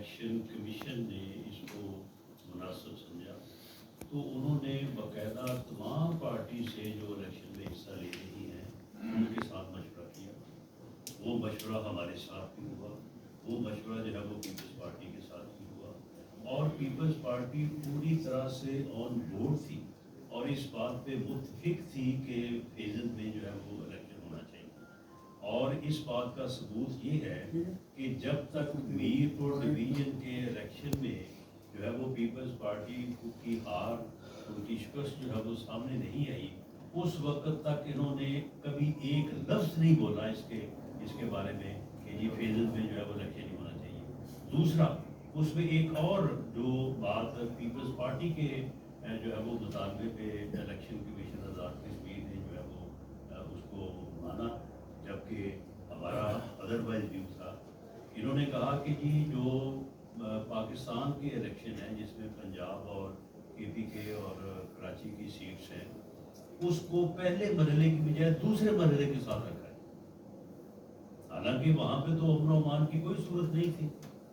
Election commission نے اس کو مناسب سمجھا تو انہوں نے باقاعدہ تمام پارٹی سے جو الیکشن میں حصہ لے رہی ہیں ان کے ساتھ مشورہ کیا. وہ مشورہ ہمارے ساتھ بھی ہوا, وہ مشورہ جو ہے وہ پیپلز پارٹی کے ساتھ بھی ہوا, اور پیپلز پارٹی پوری طرح سے آن بورڈ تھی اور اس بات پہ متفق تھی کہ فیزز میں جو ہے وہ الیکشن ہونا چاہیے. اور اس بات کا ثبوت یہ ہے کہ جب تک میر پور ڈویژن کے الیکشن میں جو ہے وہ پیپلز پارٹی کی ہار, ان کی شکست جو ہے وہ سامنے نہیں آئی, اس وقت تک انہوں نے کبھی ایک لفظ نہیں بولا اس کے بارے میں کہ جی فیزز میں جو ہے وہ الیکشن نہیں ہونا چاہیے. دوسرا, اس میں ایک اور جو بات پیپلز پارٹی کے جو ہے وہ مطالبے پہ الیکشن کمیشن آزاد کشمیر نے جو ہے وہ اس کو مانا, جبکہ ہمارا ادروائز ویو تھا. انہوں نے کہا کہ جی جو پاکستان کے الیکشن ہیں جس میں پنجاب اور کے پی کے اور کراچی کی سیٹس ہیں, اس کو پہلے مرحلے کی بجائے دوسرے مرحلے کے ساتھ رکھا ہے. حالانکہ وہاں پہ تو امن و امان کی کوئی صورت نہیں تھی,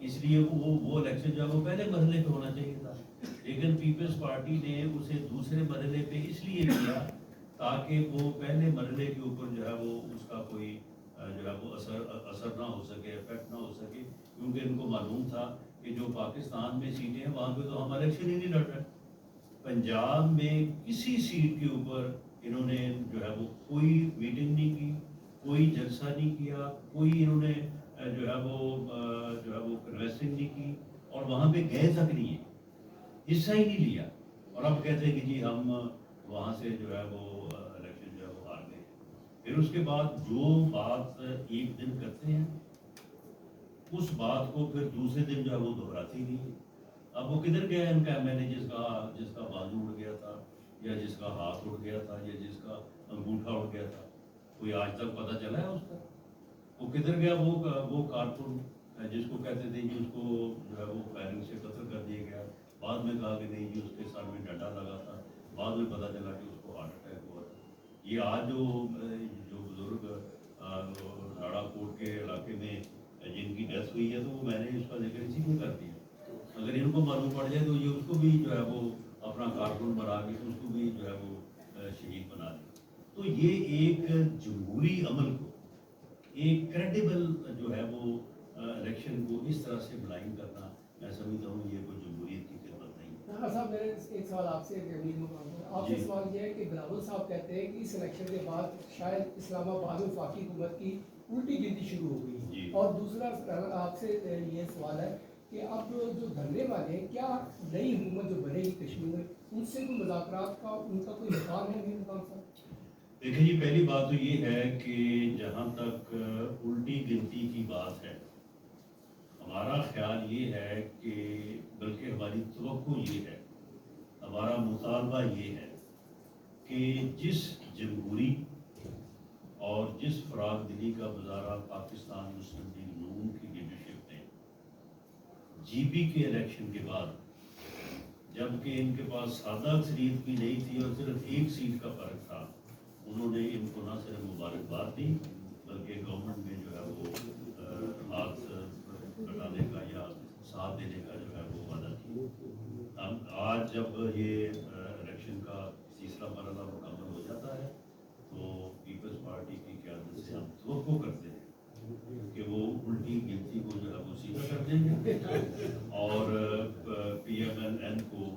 اس لیے وہ الیکشن جو ہے وہ پہلے مرحلے پہ ہونا چاہیے تھا, لیکن پیپلز پارٹی نے اسے دوسرے مرحلے پہ اس لیے کیا تاکہ وہ پہلے مرحلے کے اوپر جو ہے وہ اس کا کوئی جو ہے وہ اثر نہ ہو سکے, افیکٹ نہ ہو سکے, کیونکہ ان کو معلوم تھا کہ جو پاکستان میں سیٹیں ہیں وہاں پہ تو ہم الیکشن ہی نہیں لڑ رہے. پنجاب میں کسی سیٹ کے اوپر انہوں نے جو ہے وہ کوئی میٹنگ نہیں کی, کوئی جلسہ نہیں کیا, کوئی انہوں نے جو ہے وہ کنویسنگ نہیں کی, اور وہاں پہ گئے تک نہیں ہے, حصہ ہی نہیں لیا, اور اب کہتے ہیں کہ جی ہم وہاں سے جو ہے وہ الیکشن جو ہے وہ ہار گئے. پھر اس کے بعد جو بات ایک دن کرتے ہیں اس بات کو پھر دوسرے دن جو ہے وہ دہراتے ہی نہیں. اب وہ کدھر گیا ان کا ایم ایل اے جس کا بازو اڑ گیا تھا, یا جس کا ہاتھ اڑ گیا تھا, یا جس کا انگوٹھا اڑ گیا تھا, کوئی آج تک پتہ چلا ہے اس کا؟ وہ کدھر گیا وہ کارکن جس کو کہتے تھے کہ اس کو جو ہے وہ فائرنگ سے قتل کر دیا گیا, بعد میں کہا کہ نہیں جی اس کے سر میں ڈنڈا لگا تھا, بعد میں پتہ چلا کہ اس کو ہارٹ اٹیک ہوا تھا. یہ آج جو بزرگ ناڑا کوٹ کے علاقے میں جن کی ڈیتھ ہوئی ہے, تو وہ میں نے اس کا ذکر اسی میں کر دیا. اگر ان کو معلوم پڑ جائے تو یہ اس کو بھی جو ہے وہ اپنا کارکن بنا کے اس کو بھی جو ہے وہ شہید بنا دیں. تو یہ ایک جمہوری عمل کو, ایک کریڈیبل جو ہے وہ الیکشن کو اس طرح سے بلائنڈ کرنا, میں سمجھتا ہوں یہ کوئی جمہوریت کی خدمت نہیں. صاحب میرے ایک سوال آپ سے آپ سے سوال یہ ہے کہ بلاول صاحب کہتے ہیں کہ اس الیکشن کے بعد شاید اسلام آباد میں وفاقی حکومت کی الٹی گنتی شروع ہو گئی, اور دوسرا آپ سے یہ سوال ہے کہ اب جو دھرنے والے ہیں, کیا نئی حکومت جو بنے گی کشمیر میں ان سے کوئی مذاکرات کا ان کا کوئی مقام ہے نہیں مقام صاحب؟ دیکھیں جی, پہلی بات تو یہ ہے کہ جہاں تک الٹی گنتی کی بات ہے, ہمارا خیال یہ ہے کہ بلکہ ہماری توقع یہ ہے, ہمارا مطالبہ یہ ہے کہ جس جمہوری اور جس فراغ دلی کا مظاہرہ پاکستان مسلم لیگ نون کی لیڈرشپ نے جی پی کے الیکشن کے بعد, جبکہ ان کے پاس سادہ اکثریت بھی نہیں تھی اور صرف ایک سیٹ کا فرق تھا, انہوں نے ان کو نہ صرف مبارکباد دی بلکہ گورنمنٹ میں جو ہے وہ ہاتھ بٹانے کا یا ساتھ دینے کا جو ہے وہ وعدہ کیا. آج جب یہ الیکشن کا تیسرا مرحلہ مکمل ہو جاتا ہے تو پیپلز پارٹی کی قیادت سے ہم توقع کرتے ہیں کہ وہ الٹی گنتی کو جو ہے وہ سیدھا کر دیں گے, اور پی ایم ایل این کو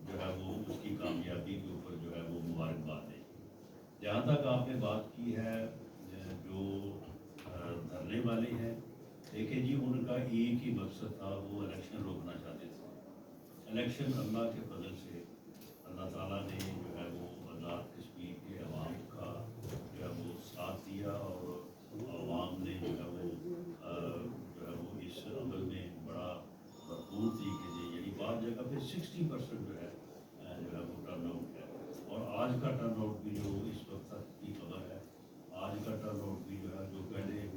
جو ہے وہ اس کی کامیابی کے اوپر جو ہے وہ مبارکباد دیں. جہاں تک آپ نے بات کی ہے جو دھرنے والے ہیں, دیکھیں جی ان کا ایک ہی مقصد تھا, وہ الیکشن روکنا چاہتے تھے. الیکشن اللہ کے فضل سے اللہ تعالیٰ نے جو ہے وہ آزاد کشمیر کے عوام کا جو ہے وہ ساتھ دیا, اور عوام نے جو ہے وہ اس عمل میں بڑا بھرپور طریقے سے, یعنی بعض جگہ پہ 60% جو ہے وہ ٹرن آؤٹ ہے, اور آج کا ٹرن آؤٹ بھی جو اس وقت تک کی خبر ہے, آج کا ٹرن آؤٹ بھی جو ہے جو پہلے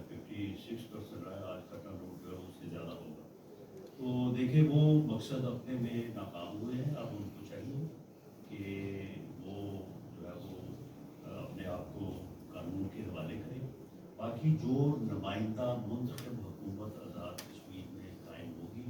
56% رہا ہے, آج کا ٹرن آؤٹ جو ہے اس سے زیادہ ہوگا. تو دیکھیں وہ مقصد اپنے میں ناکام ہوئے ہیں, اب ان کو چاہیے کہ وہ جو ہے وہ اپنے آپ کو قانون کے حوالے کریں. باقی جو نمائندہ منتخب حکومت آزاد کشمیر میں قائم ہوگی